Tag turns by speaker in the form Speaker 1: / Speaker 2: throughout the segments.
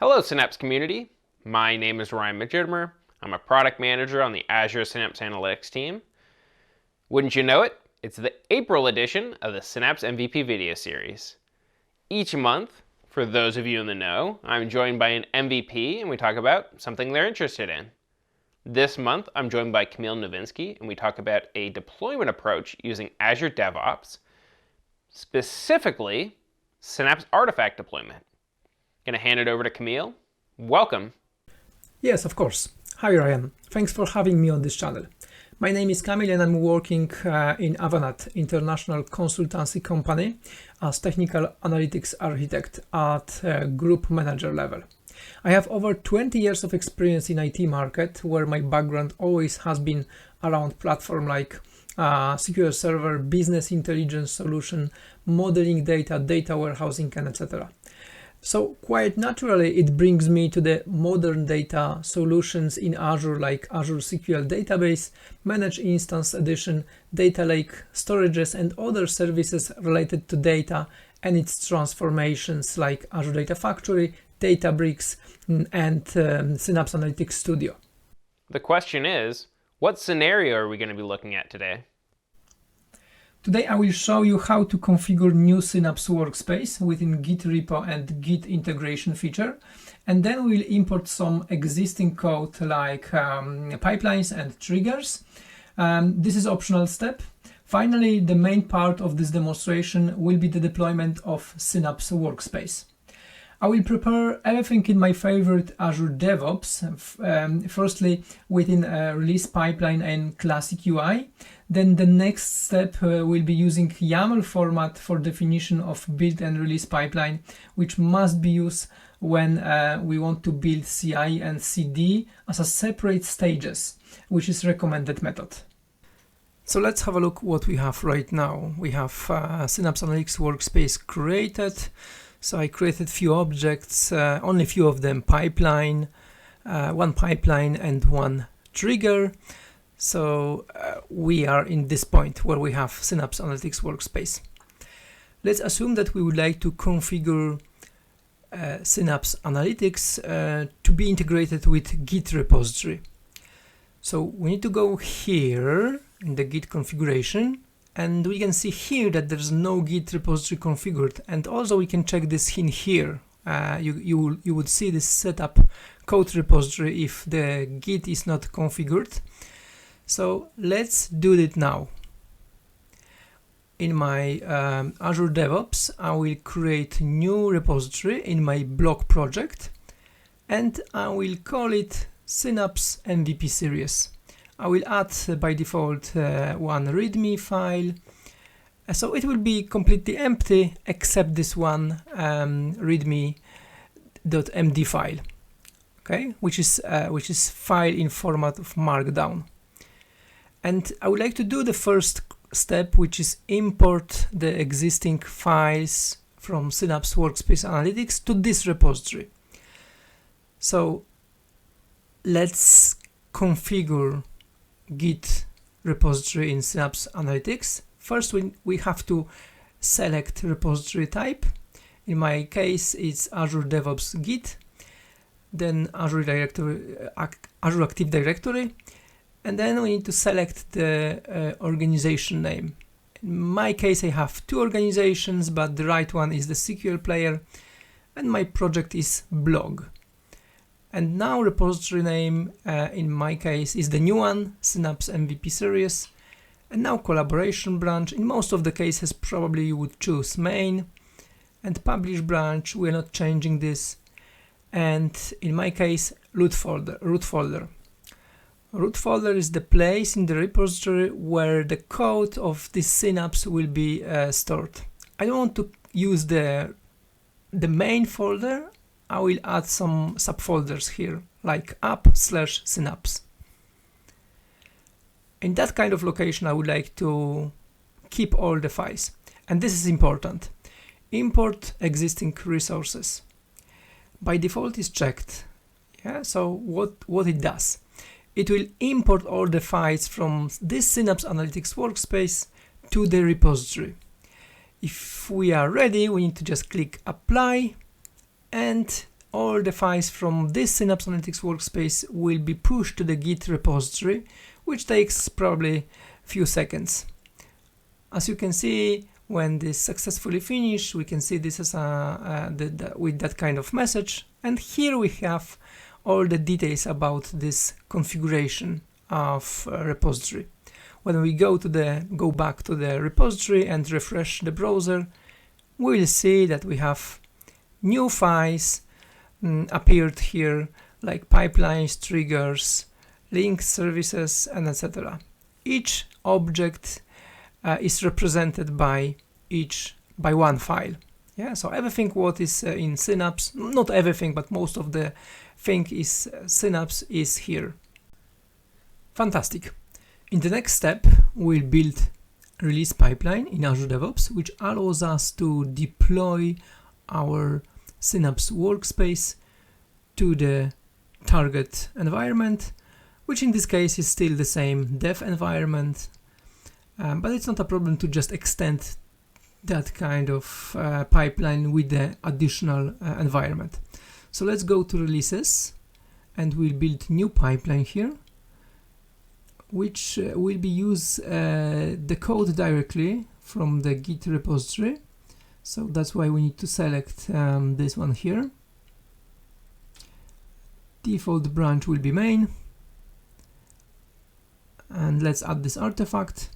Speaker 1: Hello, Synapse community. My name is Ryan Majidmer. I'm a product manager on the Azure Synapse Analytics team. Wouldn't you know it? It's the April edition of the Synapse MVP video series. Each month, for those of you in the know, I'm joined by an MVP and we talk about something they're interested in. This month, I'm joined by Kamil Nowinski and we talk about a deployment approach using Azure DevOps, specifically Synapse artifact deployment. Gonna hand it over to Kamil. Welcome.
Speaker 2: Yes, of course. Hi Ryan, thanks for having me on this channel. My name is Kamil and I'm working in Avanade, international consultancy company, as technical analytics architect at group manager level. I have over 20 years of experience in IT market, where my background always has been around platform like SQL Server, business intelligence solution, modeling data, data warehousing, and etc. So quite naturally, it brings me to the modern data solutions in Azure, like Azure SQL Database, Managed Instance Edition, Data Lake, storages, and other services related to data and its transformations like Azure Data Factory, Databricks, and Synapse Analytics Studio.
Speaker 1: The question is, what scenario are we going to be looking at today?
Speaker 2: Today I will show you how to configure new Synapse Workspace within Git repo and Git integration feature, and then we'll import some existing code like pipelines and triggers. This is optional step. Finally, the main part of this demonstration will be the deployment of Synapse Workspace. I will prepare everything in my favorite Azure DevOps, firstly within a release pipeline and classic UI. Then the next step will be using YAML format for definition of build and release pipeline, which must be used when we want to build CI and CD as a separate stages, which is recommended method. So let's have a look what we have right now. We have Synapse Analytics Workspace created. So I created few objects, only few of them pipeline, one pipeline and one trigger. So we are in this point where we have Synapse Analytics Workspace. Let's assume that we would like to configure Synapse Analytics to be integrated with Git repository. So we need to go here in the Git configuration, and we can see here that there's no Git repository configured, and also we can check this in here. You would see this setup code repository if the Git is not configured. So let's do it now. In my Azure DevOps, I will create new repository in my blog project, and I will call it Synapse MVP series. I will add by default one README file, so it will be completely empty except this one readme.md file, okay, which is file in format of Markdown. And I would like to do the first step, which is import the existing files from Synapse Workspace Analytics to this repository. So let's configure Git repository in Synapse Analytics. First, we have to select repository type. In my case, it's Azure DevOps Git, then Azure Active Directory, and then we need to select the organization name. In my case, I have two organizations, but the right one is the SQL player, and my project is blog. And now repository name, in my case, is the new one, Synapse MVP series. And now collaboration branch. In most of the cases, probably you would choose main. And publish branch, we're not changing this. And in my case, root folder. Root folder is the place in the repository where the code of this Synapse will be stored. I don't want to use the main folder. I will add some subfolders here, like app/synapse. In that kind of location, I would like to keep all the files. And this is important. Import existing resources. By default is checked. Yeah, so what it does? It will import all the files from this Synapse Analytics Workspace to the repository. If we are ready, we need to just click apply, and all the files from this Synapse Analytics workspace will be pushed to the Git repository, which takes probably a few seconds. As you can see, when this successfully finished, we can see this as with that kind of message. And here we have all the details about this configuration of repository. When we go back to the repository and refresh the browser, we will see that we have new files appeared here, like pipelines, triggers, link services, and etc. Each object is represented by one file. Yeah, so everything what is in Synapse, not everything, but most of the thing is Synapse is here. Fantastic. In the next step, we'll build release pipeline in Azure DevOps, which allows us to deploy our Synapse Workspace to the target environment, which in this case is still the same dev environment, but it's not a problem to just extend that kind of pipeline with the additional environment. So let's go to releases and we'll build new pipeline here, which will be use the code directly from the Git repository. So that's why we need to select this one here. Default branch will be main. And let's add this artifact.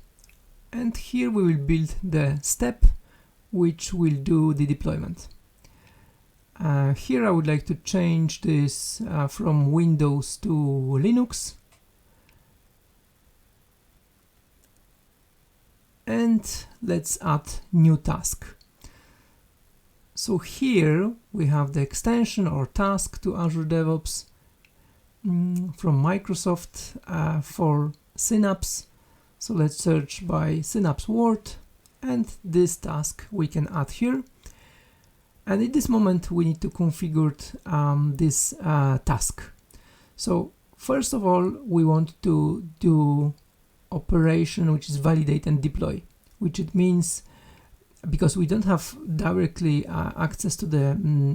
Speaker 2: And here we will build the step which will do the deployment. Here I would like to change this from Windows to Linux. And let's add new task. So here we have the extension or task to Azure DevOps from Microsoft for Synapse. So let's search by Synapse Word, and this task we can add here. And at this moment we need to configure this task. So first of all, we want to do operation which is validate and deploy, which it means because we don't have directly access to the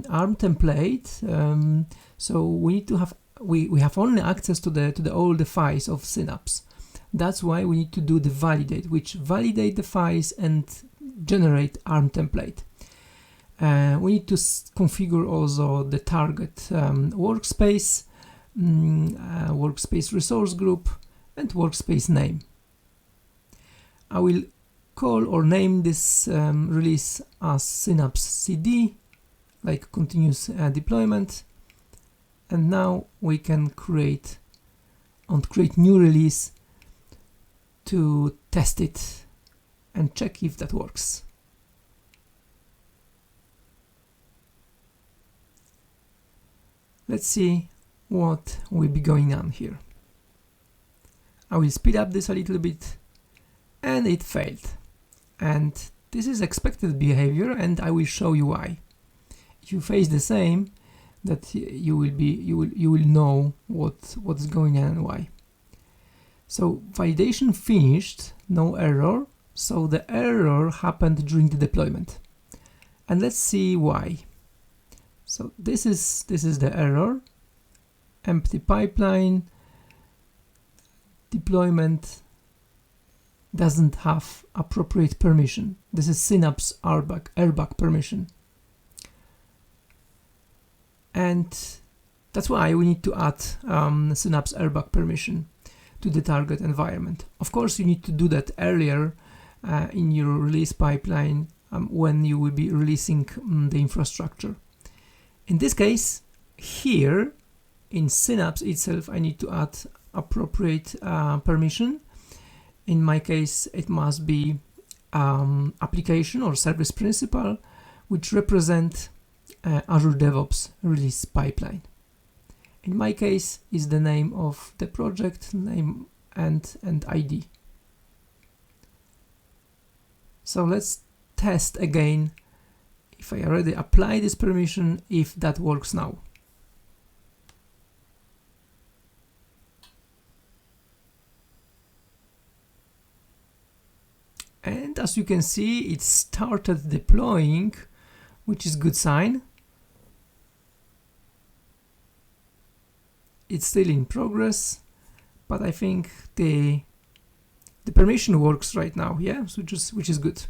Speaker 2: ARM template, so we need to have we have only access to all the files of Synapse. That's why we need to do the validate, which validate the files and generate ARM template. We need to configure also the target workspace, workspace resource group, and workspace name. I will call or name this release as Synapse CD, like continuous deployment. And now we can create new release to test it and check if that works. Let's see what will be going on here. I will speed up this a little bit, and it failed. And this is expected behavior, and I will show you why. If you face the same, that you will know what's going on and why. So validation finished, no error. So the error happened during the deployment, and let's see why. So this is the error. Empty pipeline. Deployment doesn't have appropriate permission. This is Synapse airbag permission. And that's why we need to add Synapse airbag permission to the target environment. Of course, you need to do that earlier in your release pipeline when you will be releasing the infrastructure. In this case, here in Synapse itself, I need to add appropriate permission. In my case, it must be application or service principal, which represent Azure DevOps release pipeline. In my case, is the name of the project, name and ID. So let's test again if I already apply this permission, if that works now. And as you can see, it started deploying, which is good sign. it's still in progress, but I think the permission works right now, yeah, so which is good.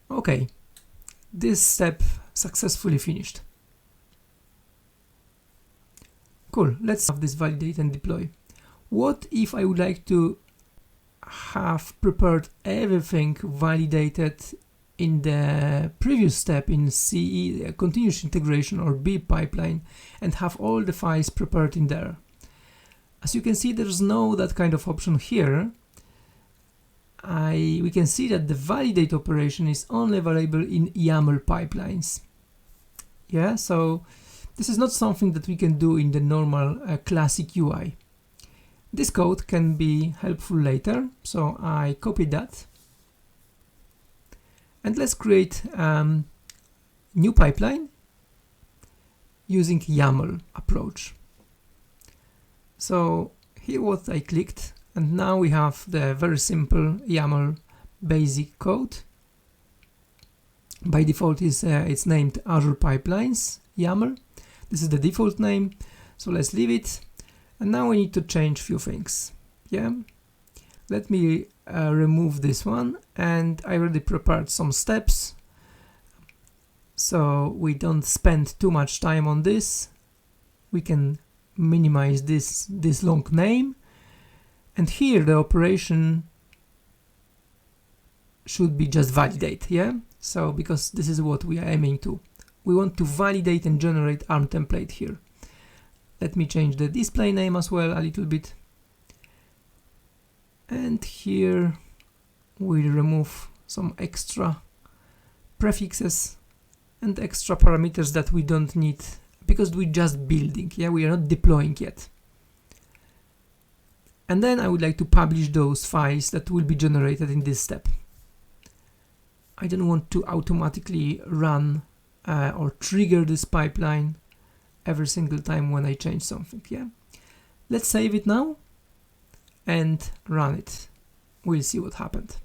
Speaker 2: Okay, this step successfully finished. Cool, let's have this validate and deploy. What if I would like to have prepared everything validated in the previous step in CE, continuous integration or B pipeline, and have all the files prepared in there? As you can see, there's no that kind of option here. We can see that the validate operation is only available in YAML pipelines. Yeah, so this is not something that we can do in the normal classic UI. This code can be helpful later, so I copied that. And let's create new pipeline using YAML approach. So here what I clicked, and now we have the very simple YAML basic code. By default it's named Azure Pipelines YAML. This is the default name, so let's leave it. And now we need to change few things. Yeah, let me remove this one, and I already prepared some steps, so we don't spend too much time on this. We can minimize this long name, and here the operation should be just validate. Yeah, so because this is what we are aiming to. We want to validate and generate ARM template here. Let me change the display name as well a little bit. And here we'll remove some extra prefixes and extra parameters that we don't need because we're just building. Yeah, we are not deploying yet. And then I would like to publish those files that will be generated in this step. I don't want to automatically run or trigger this pipeline every single time when I change something. Yeah, let's save it now and run it. We'll see what happened.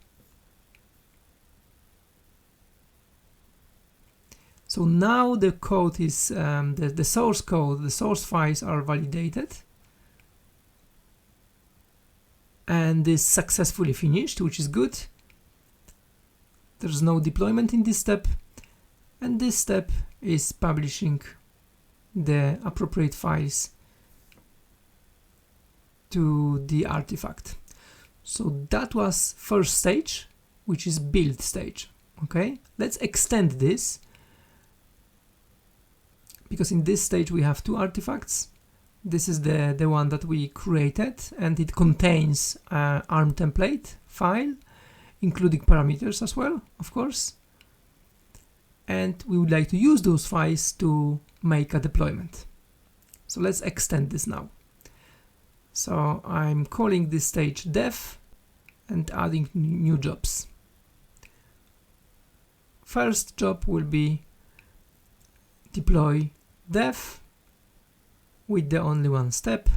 Speaker 2: So now the code is the source code, the source files are validated and is successfully finished, which is good. There's no deployment in this step, and this step is publishing the appropriate files to the artifact. So that was first stage, which is build stage. Okay, let's extend this, because in this stage we have two artifacts. This is the one that we created, and it contains ARM template file, including parameters as well, of course. And we would like to use those files to make a deployment. So let's extend this now. So I'm calling this stage dev and adding new jobs. First job will be deploy dev with the only one step.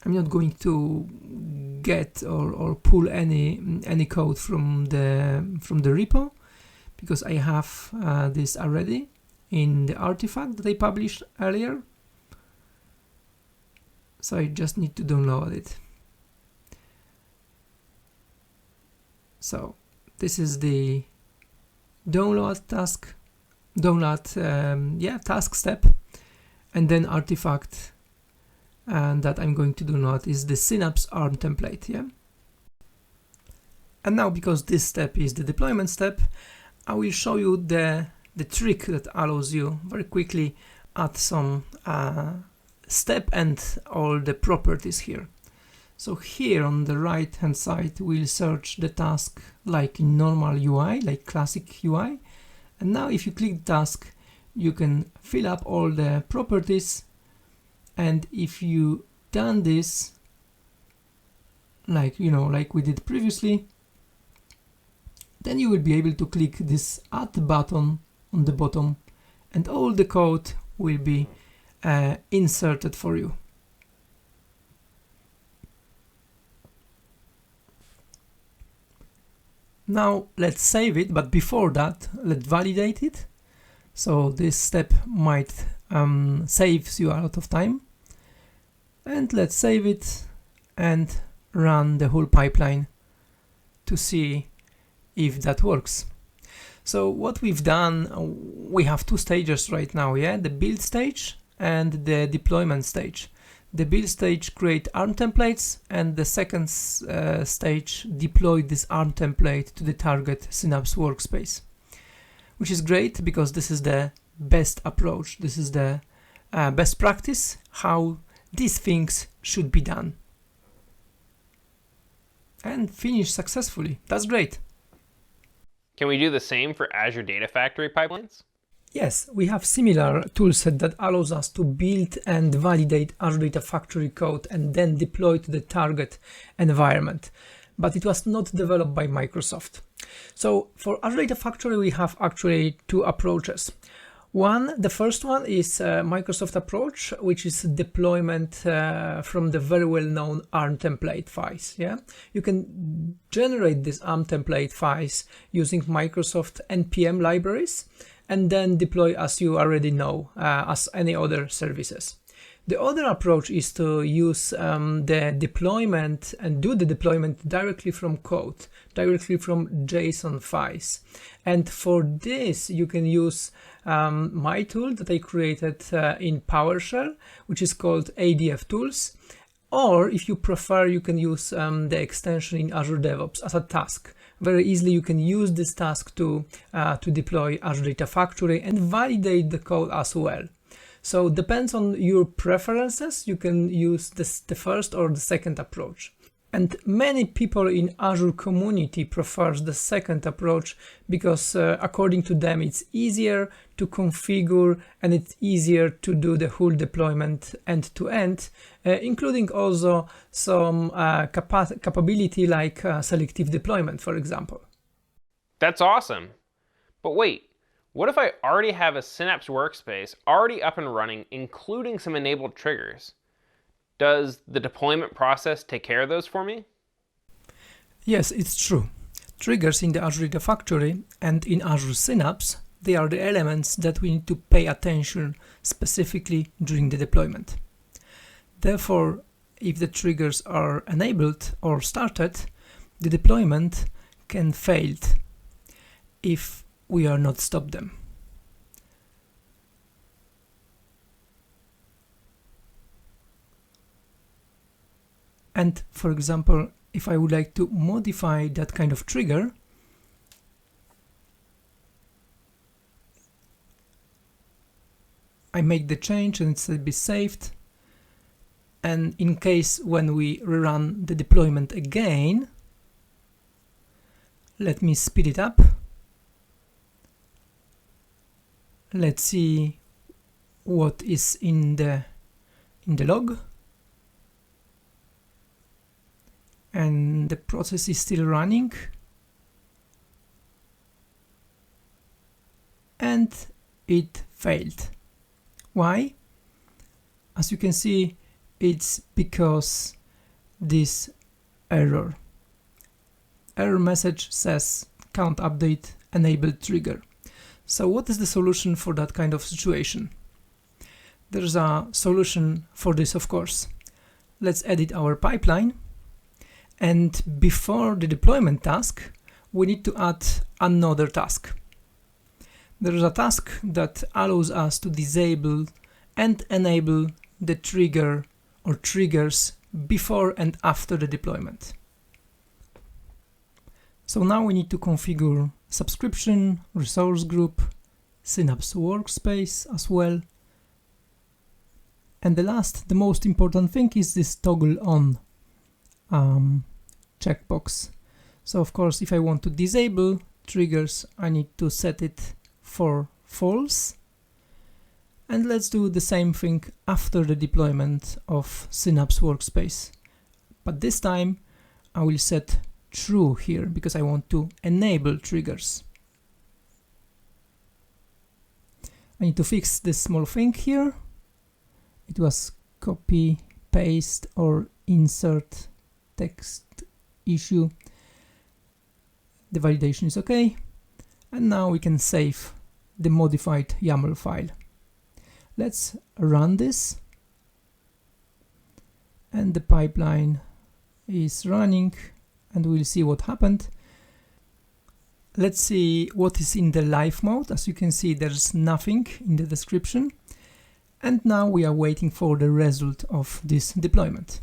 Speaker 2: I'm not going to get or pull any code from the repo, because I have this already in the artifact that I published earlier. So I just need to download it. So this is the download task, task step, and then artifact and that I'm going to download is the Synapse ARM template. Yeah. And now, because this step is the deployment step, I will show you the trick that allows you very quickly add some step and all the properties here. So here on the right hand side we'll search the task like in normal UI, like classic UI, and now if you click the task you can fill up all the properties, and if you done this like like we did previously, then you will be able to click this add button on the bottom and all the code will be inserted for you. Now let's save it, but before that, let's validate it. So this step might saves you a lot of time. And let's save it and run the whole pipeline to see if that works. So what we've done, we have two stages right now, yeah? The build stage and the deployment stage. The build stage create ARM templates, and the second stage deploy this ARM template to the target Synapse Workspace, which is great because this is the best approach. This is the best practice, how these things should be done. And finish successfully. That's great.
Speaker 1: Can we do the same for Azure Data Factory pipelines?
Speaker 2: Yes, we have similar toolset that allows us to build and validate Azure Data Factory code and then deploy to the target environment. But it was not developed by Microsoft. So for Azure Data Factory, we have actually two approaches. The first one is Microsoft approach, which is deployment from the very well-known ARM template files. Yeah, you can generate these ARM template files using Microsoft NPM libraries, and then deploy as you already know, as any other services. The other approach is to use the deployment and do the deployment directly from code, directly from JSON files. And for this, you can use my tool that I created in PowerShell, which is called ADF Tools. Or if you prefer, you can use the extension in Azure DevOps as a task. Very easily, you can use this task to deploy Azure Data Factory and validate the code as well. So depends on your preferences, you can use the first or the second approach. And many people in Azure community prefers the second approach because according to them it's easier to configure and it's easier to do the whole deployment end to end, including also some capability like selective deployment, for example.
Speaker 1: That's awesome. But wait, what if I already have a Synapse Workspace already up and running, including some enabled triggers? Does the deployment process take care of those for me?
Speaker 2: Yes, it's true. Triggers in the Azure Data Factory and in Azure Synapse, they are the elements that we need to pay attention specifically during the deployment. Therefore, if the triggers are enabled or started, the deployment can fail if we are not stop them. And for example, if I would like to modify that kind of trigger, I make the change and it will be saved. And in case when we rerun the deployment again, let me speed it up. Let's see what is in the log. And the process is still running. And it failed. Why? As you can see, it's because this error message says can't update enabled trigger. So what is the solution for that kind of situation? There's a solution for this, of course. Let's edit our pipeline. And before the deployment task, we need to add another task. There is a task that allows us to disable and enable the trigger or triggers before and after the deployment. So now we need to configure subscription, resource group, Synapse Workspace as well. And the most important thing is this toggle on checkbox. So of course, if I want to disable triggers, I need to set it for false. And let's do the same thing after the deployment of Synapse Workspace. But this time I will set true here because I want to enable triggers. I need to fix this small thing here. It was copy, paste or insert text issue. The validation is okay. And now we can save the modified YAML file. Let's run this. And the pipeline is running and we'll see what happened. Let's see what is in the live mode. As you can see, there's nothing in the description. And now we are waiting for the result of this deployment.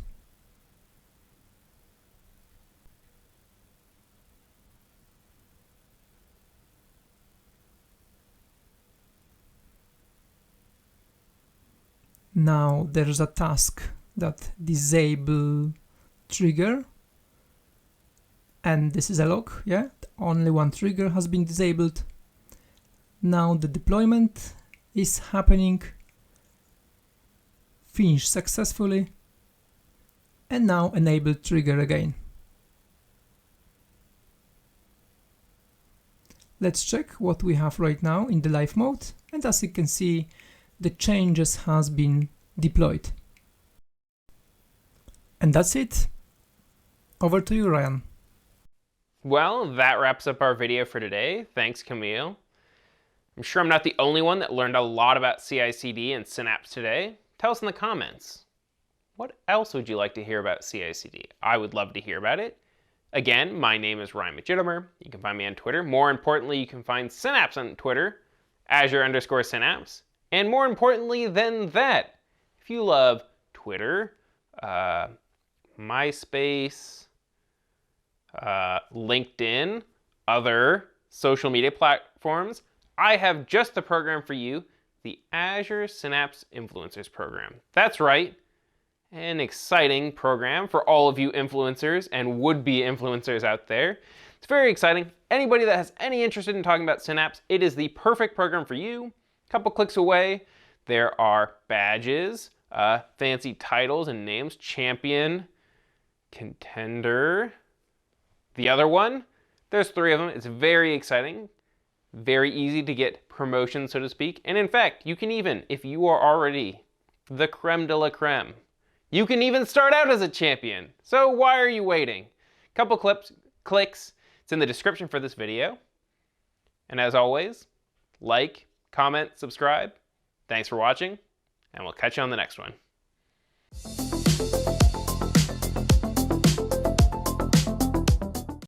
Speaker 2: Now there's a task that disable trigger, and this is a log, yeah, only one trigger has been disabled. Now the deployment is happening, finished successfully, and now enable trigger again. Let's check what we have right now in the live mode, and as you can see, the changes has been deployed. And that's it. Over to you, Ryan.
Speaker 1: Well, that wraps up our video for today. Thanks, Kamil. I'm sure I'm not the only one that learned a lot about CI/CD and Synapse today. Tell us in the comments. What else would you like to hear about CI/CD? I would love to hear about it. Again, my name is Ryan McGittimer. You can find me on Twitter. More importantly, you can find Synapse on Twitter, Azure_Synapse. And more importantly than that, if you love Twitter, MySpace, LinkedIn, other social media platforms, I have just the program for you, the Azure Synapse Influencers Program. That's right, an exciting program for all of you influencers and would-be influencers out there. It's very exciting. Anybody that has any interest in talking about Synapse, it is the perfect program for you. A couple clicks away, there are badges, fancy titles and names, champion, contender. The other one, there's 3 of them. It's very exciting, very easy to get promotions, so to speak. And in fact, you can even, if you are already the creme de la creme, you can even start out as a champion. So why are you waiting? Couple clicks, it's in the description for this video. And as always, like, comment, subscribe. Thanks for watching, and we'll catch you on the next one.